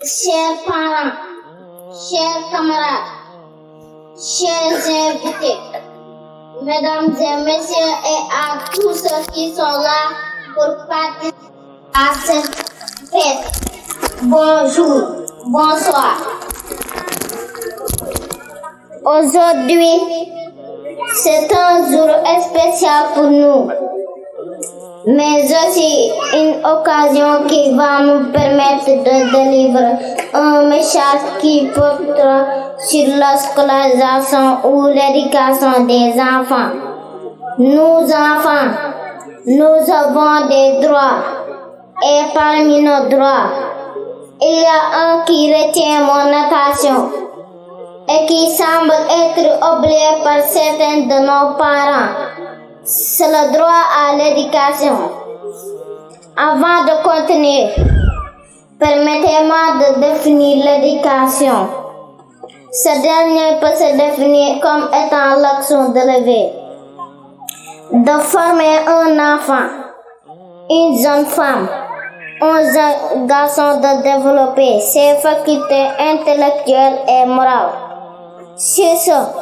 Chers parents, chers camarades, chers invités, mesdames et messieurs, et à tous ceux qui sont là pour participer à cette fête. Bonjour, bonsoir. Aujourd'hui, c'est un jour spécial pour nous, mais aussi une occasion qui va nous permettre de délivrer un message qui portera sur la scolarisation ou l'éducation des enfants. Nous enfants, nous avons des droits, et parmi nos droits, il y a un qui retient mon attention et qui semble être oublié par certains de nos parents. C'est le droit à l'éducation. Avant de continuer, permettez-moi de définir l'éducation. Ce dernier peut se définir comme étant l'action d'élever, de former un enfant, une jeune femme, un jeune garçon, de développer ses facultés intellectuelles et morales. C'est ça.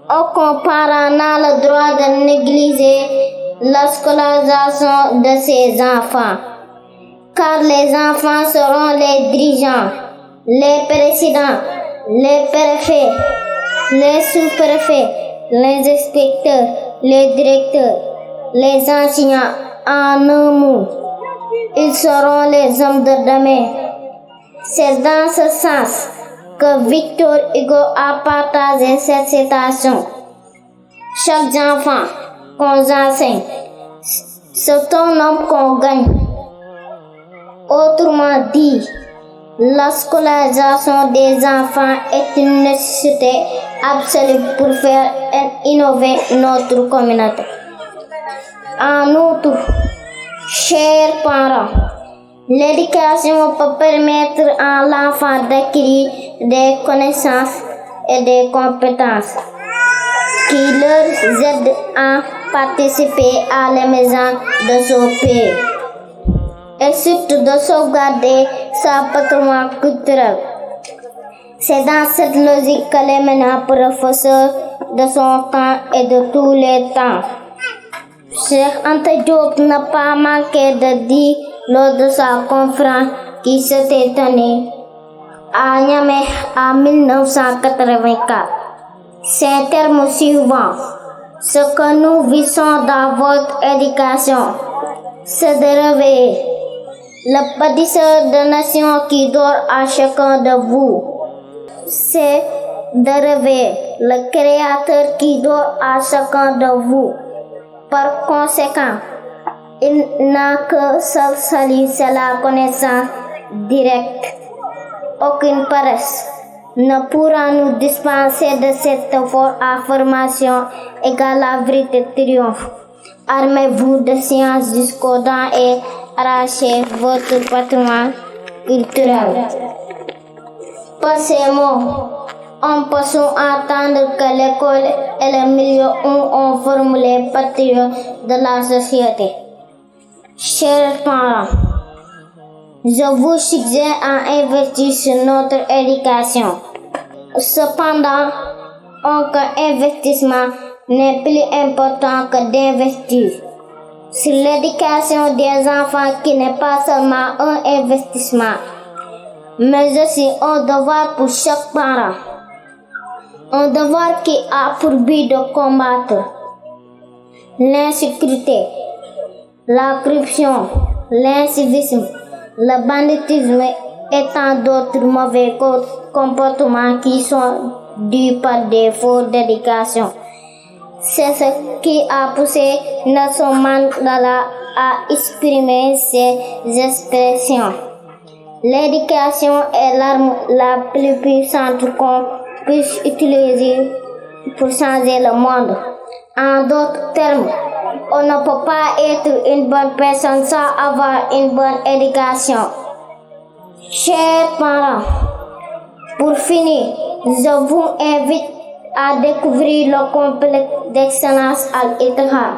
Aucun parent n'a le droit de négliger la scolarisation de ses enfants, car les enfants seront les dirigeants, les présidents, les préfets, les sous-préfets, les inspecteurs, les directeurs, les enseignants. En un mot, ils seront les hommes de demain. C'est dans ce sens que Victor Hugo a partagé cette citation. Chaque enfant qu'on enseigne, c'est un homme qu'on gagne. Autrement dit, la scolarisation des enfants est une nécessité absolue pour faire innover notre communauté. En outre, chers parents, l'éducation peut permettre à l'enfant d'acquérir des connaissances et des compétences qui leur aident à participer à l'émergence de son pays et surtout de sauvegarder sa patrimoine culturel. C'est dans cette logique que l'éminent professeur de son temps et de tous les temps, Cheikh Anta Diop, n'a pas manqué de dire lors de sa conférence qui s'était tenue à Niamey en 1984. C'est un terme suivant. Ce que nous visons dans votre éducation, c'est de réveiller le bâtisseur de nation qui dort à chacun de vous. C'est de réveiller le créateur qui dort à chacun de vous. Par conséquent, il n'a que seul salut, c'est la connaissance directe. Aucune paresse ne pourra nous dispenser de cette information égale la vérité triomphe. Armez-vous de science jusqu'aux dents et arrachez votre patrimoine culturel. Par ces mots, on peut entendre que l'école est le milieu où on forme les patriotes de la société. Chers parents, je vous suggère à investir sur notre éducation. Cependant, aucun investissement n'est plus important que d'investir sur l'éducation des enfants, qui n'est pas seulement un investissement, mais aussi un devoir pour chaque parent. Un devoir qui a pour but de combattre l'insécurité, la corruption, l'incivisme, le banditisme et tant d'autres mauvais comportements qui sont dus par défaut d'éducation. C'est ce qui a poussé Nelson Mandela à exprimer ces expressions. L'éducation est l'arme la plus puissante qu'on puisse utiliser pour changer le monde. En d'autres termes, on ne peut pas être une bonne personne sans avoir une bonne éducation. Chers parents, pour finir, je vous invite à découvrir le complexe d'excellence Al-Ittihad,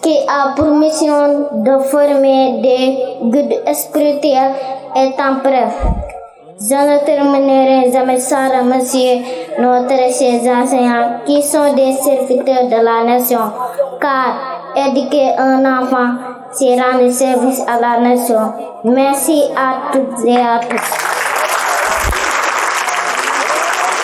qui a pour mission de former des guides spirituels et temporaires Je ne terminerai jamais sans remercier notre chers enseignants qui sont des serviteurs de la nation, car éduquer un enfant, c'est rendre service à la nation. Merci à toutes et à tous.